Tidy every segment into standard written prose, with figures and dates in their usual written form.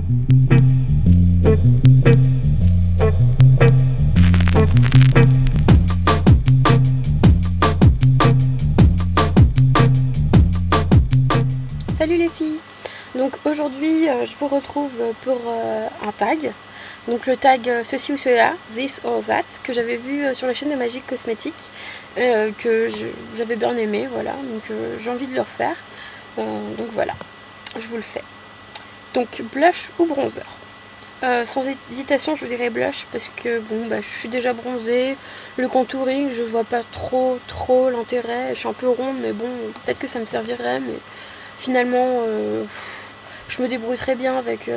Salut les filles. Donc aujourd'hui je vous retrouve pour un tag. Donc le tag ceci ou cela, this or that, que j'avais vu sur la chaîne de Magic Cosmetics, que j'avais bien aimé, voilà. Donc j'ai envie de le refaire. Donc voilà, je vous le fais. Donc blush ou bronzer. Sans hésitation je dirais blush parce que bon je suis déjà bronzée. Le contouring je vois pas trop l'intérêt. Je suis un peu ronde mais bon peut-être que ça me servirait, mais finalement je me débrouille très bien avec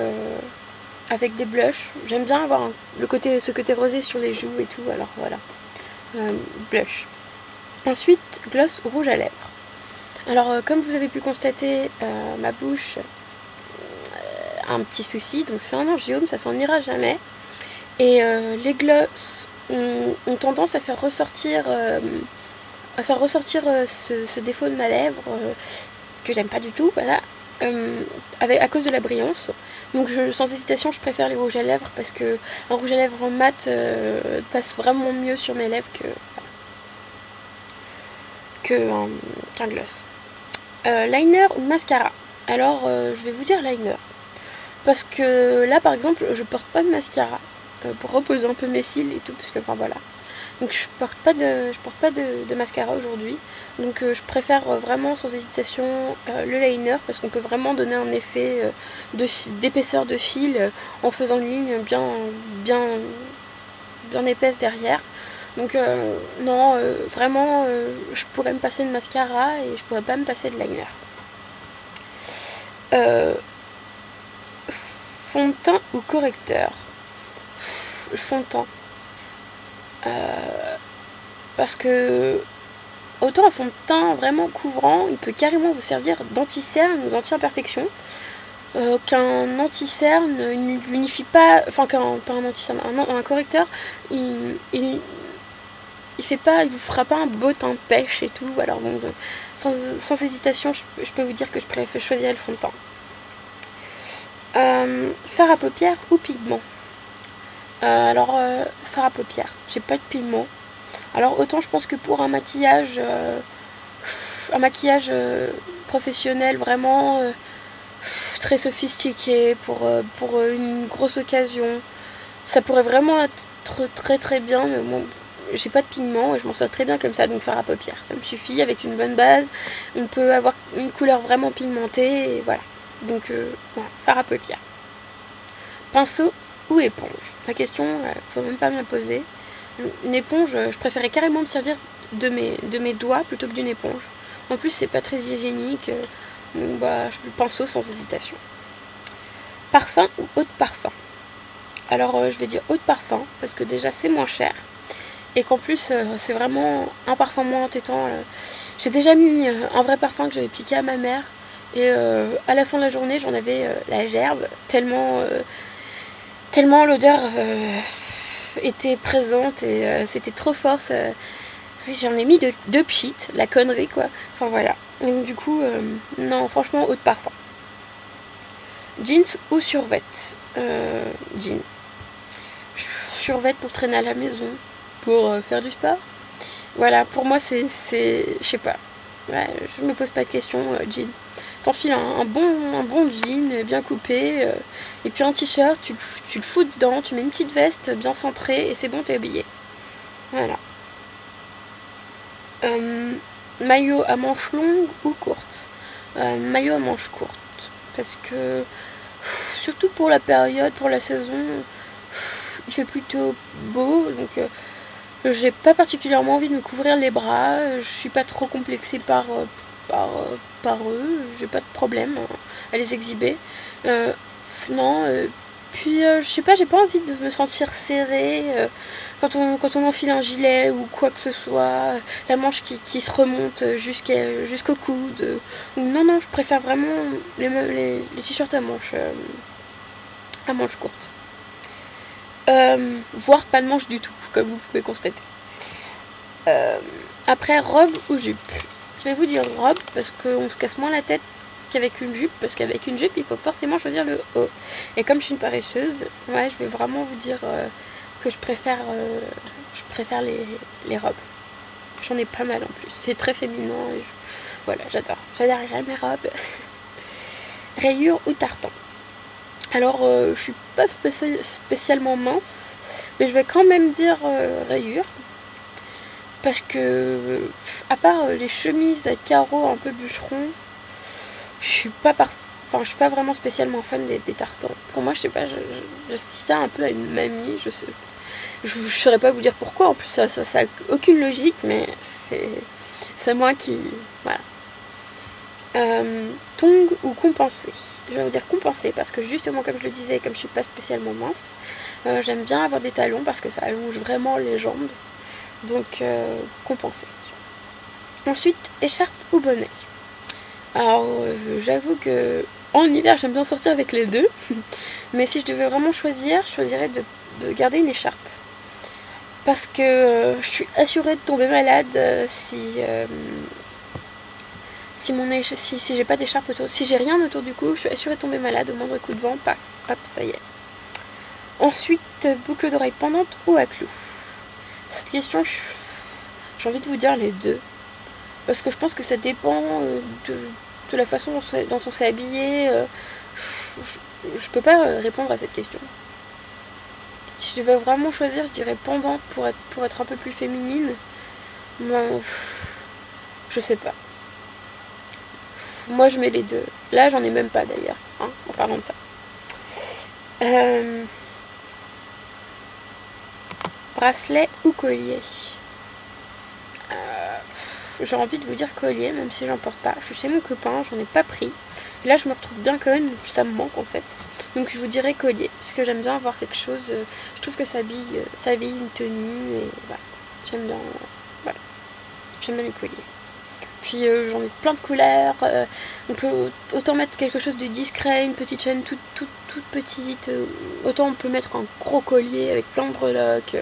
des blushs. J'aime bien avoir ce côté rosé sur les joues et tout, alors voilà. Blush. Ensuite gloss ou rouge à lèvres. Alors comme vous avez pu constater, ma bouche un petit souci, donc c'est un angiome, ça s'en ira jamais. Et les gloss ont tendance à faire ressortir ce défaut de ma lèvre que j'aime pas du tout, voilà, à cause de la brillance. Donc sans hésitation je préfère les rouges à lèvres parce que un rouge à lèvres en mat passe vraiment mieux sur mes lèvres qu'un gloss. Liner ou mascara. Alors je vais vous dire liner. Parce que là par exemple je porte pas de mascara pour reposer un peu mes cils et tout, parce que enfin voilà. Donc je porte pas de mascara aujourd'hui. Donc je préfère vraiment sans hésitation le liner, parce qu'on peut vraiment donner un effet d'épaisseur de fil en faisant une ligne bien épaisse derrière. Donc non, vraiment je pourrais me passer de mascara et je pourrais pas me passer de liner. Fond de teint ou correcteur? Fond de teint. Parce que autant un fond de teint vraiment couvrant, il peut carrément vous servir d'anti-cerne ou d'anti-imperfection, qu'un anti-cerne n'unifie pas, enfin pas un anti-cerne, un correcteur, il vous fera pas un beau teint pêche et tout. Alors bon, sans hésitation, je peux vous dire que je préfère choisir le fond de teint. Fard à paupières ou pigment? Alors fard à paupières, j'ai pas de pigment. Alors autant je pense que pour un maquillage professionnel vraiment très sophistiqué, pour une grosse occasion, ça pourrait vraiment être très bien, mais bon, j'ai pas de pigment et je m'en sors très bien comme ça, donc fard à paupières, ça me suffit. Avec une bonne base, on peut avoir une couleur vraiment pigmentée, et voilà. Donc voilà, fard à paupières. Pinceau ou éponge? La question, faut même pas me la poser. Une éponge, je préférais carrément me servir de mes doigts plutôt que d'une éponge. En plus, c'est pas très hygiénique. Le pinceau sans hésitation. Parfum ou eau de parfum? Alors, je vais dire eau de parfum parce que déjà c'est moins cher et qu'en plus c'est vraiment un parfum moins entêtant. J'ai déjà mis un vrai parfum que j'avais piqué à ma mère et à la fin de la journée, j'en avais la gerbe tellement l'odeur était présente et c'était trop fort. J'en ai mis deux pchit, la connerie quoi. Enfin voilà. Donc du coup, non, franchement, eau de parfum. Jeans ou survêt? Jeans. Survêt pour traîner à la maison, pour faire du sport. Voilà, pour moi c'est je sais pas. Ouais, je me pose pas de questions, jean. T'enfiles un bon jean bien coupé, et puis un t-shirt, tu le fous dedans, tu mets une petite veste bien centrée et c'est bon, t'es habillé. Voilà. Maillot à manches longues ou courtes? Maillot à manches courtes, parce que surtout pour la période, pour la saison, il fait plutôt beau, donc j'ai pas particulièrement envie de me couvrir les bras. Je suis pas trop complexée par eux, j'ai pas de problème à les exhiber. Non, puis je sais pas, j'ai pas envie de me sentir serrée quand on enfile un gilet ou quoi que ce soit, la manche qui se remonte jusqu'au coude. Non, je préfère vraiment les t-shirts à manches courtes. Voire pas de manches du tout, comme vous pouvez constater. Après, robe ou jupe? Je vais vous dire robe parce qu'on se casse moins la tête qu'avec une jupe, parce qu'avec une jupe il faut forcément choisir le haut. Et comme je suis une paresseuse, ouais, je vais vraiment vous dire que je préfère les robes. J'en ai pas mal en plus, c'est très féminin et voilà, j'adore mes robes. Rayures ou tartan. Alors je suis pas spécialement mince, mais je vais quand même dire rayures. Parce que, à part les chemises à carreaux un peu bûcheron, je suis pas vraiment spécialement fan des tartans. Pour moi, je sais pas, je dis ça un peu à une mamie, je saurais pas vous dire pourquoi, en plus ça a aucune logique, mais c'est moi qui, voilà. Tongs ou compensé. Je vais vous dire compensé parce que justement, comme je le disais, comme je suis pas spécialement mince, j'aime bien avoir des talons parce que ça allonge vraiment les jambes. Donc compensé. Ensuite, écharpe ou bonnet. Alors j'avoue que en hiver j'aime bien sortir avec les deux, mais si je devais vraiment choisir, je choisirais de garder une écharpe. Parce que je suis assurée de tomber malade si j'ai pas d'écharpe autour, si j'ai rien autour du cou, je suis assurée de tomber malade au moindre coup de vent, paf, hop, ça y est. Ensuite, boucle d'oreille pendante ou à clous. Cette question, j'ai envie de vous dire les deux. Parce que je pense que ça dépend de la façon dont on s'est habillé. Je peux pas répondre à cette question. Si je devais vraiment choisir, je dirais pendante pour être un peu plus féminine. Moi, je sais pas. Moi, je mets les deux. Là, j'en ai même pas d'ailleurs, hein, en parlant de ça. Bracelet ou collier. J'ai envie de vous dire collier, même si j'en porte pas. Je suis chez mon copain, j'en ai pas pris. Et là, je me retrouve bien quand même, ça me manque en fait. Donc je vous dirais collier, parce que j'aime bien avoir quelque chose. Je trouve que ça habille une tenue, et voilà. J'aime bien, voilà. J'aime bien les colliers. Puis j'en mets plein de couleurs. On peut autant mettre quelque chose de discret, une petite chaîne toute petite. Autant on peut mettre un gros collier avec plein de breloques.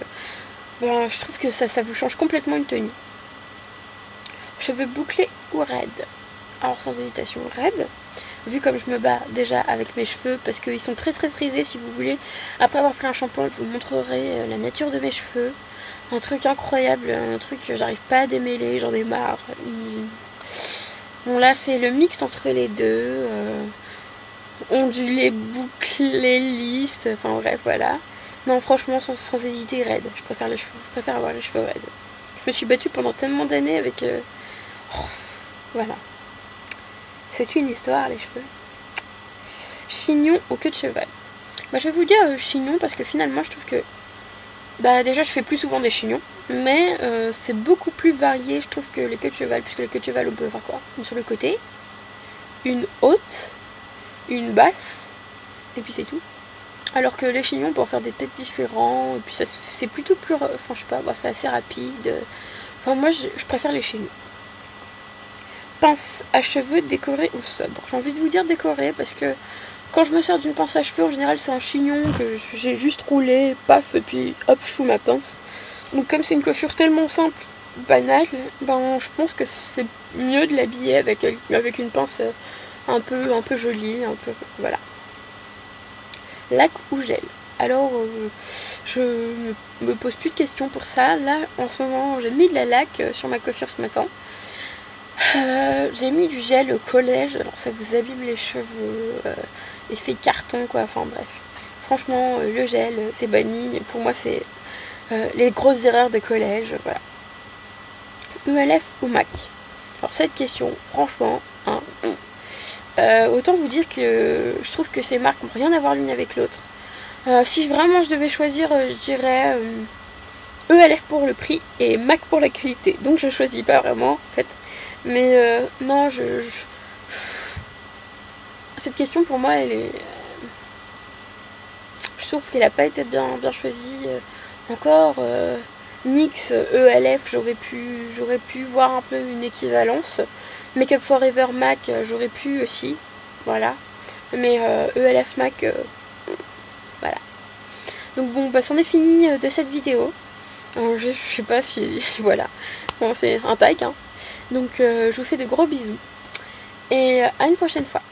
Ben, je trouve que ça vous change complètement une tenue. Cheveux bouclés ou raides. Alors sans hésitation, raides. Vu comme je me bats déjà avec mes cheveux, parce qu'ils sont très très frisés si vous voulez. Après avoir pris un shampoing, je vous montrerai la nature de mes cheveux. Un truc incroyable, un truc que j'arrive pas à démêler, j'en ai marre. Bon là c'est le mix entre les deux. Ondulé, bouclé, lisse, enfin bref voilà. Non franchement sans hésiter raide. Je préfère avoir les cheveux raides. Je me suis battue pendant tellement d'années avec... voilà. C'est une histoire les cheveux. Chignon ou queue de cheval. Bah, je vais vous dire chignon parce que finalement je trouve que déjà je fais plus souvent des chignons, mais c'est beaucoup plus varié je trouve que les queues de cheval, puisque les queues de cheval on peut faire quoi? Une sur le côté, une haute, une basse, et puis c'est tout. Alors que les chignons on peut en faire des têtes différents, et puis c'est plutôt plus, enfin je sais pas, c'est assez rapide. Enfin moi je préfère les chignons. Pince à cheveux décorée ou sobre. J'ai envie de vous dire décorée parce que quand je me sers d'une pince à cheveux, en général c'est un chignon que j'ai juste roulé, paf, et puis hop, je fous ma pince. Donc comme c'est une coiffure tellement simple, banale, ben je pense que c'est mieux de l'habiller avec une pince un peu jolie, un peu, voilà. Lac ou gel. Alors je me pose plus de questions pour ça. Là en ce moment j'ai mis de la lac sur ma coiffure ce matin. J'ai mis du gel au collège, alors ça vous abîme les cheveux, effet carton quoi, enfin bref. Franchement le gel c'est banni, et pour moi c'est les grosses erreurs de collège, voilà. ELF ou MAC. Alors cette question, franchement, hein, autant vous dire que je trouve que ces marques n'ont rien à voir l'une avec l'autre. Si vraiment je devais choisir, je dirais ELF pour le prix et MAC pour la qualité. Donc je choisis pas vraiment en fait. Mais non, cette question pour moi elle est... Je trouve qu'elle n'a pas été bien choisie. Encore NYX, ELF, j'aurais pu voir un peu une équivalence. Make Up Forever MAC, j'aurais pu aussi. Voilà. Mais ELF MAC, voilà. Donc bon, c'en est fini de cette vidéo. Je sais pas si... voilà. Bon, c'est un tag, hein. Donc je vous fais de gros bisous. et à une prochaine fois.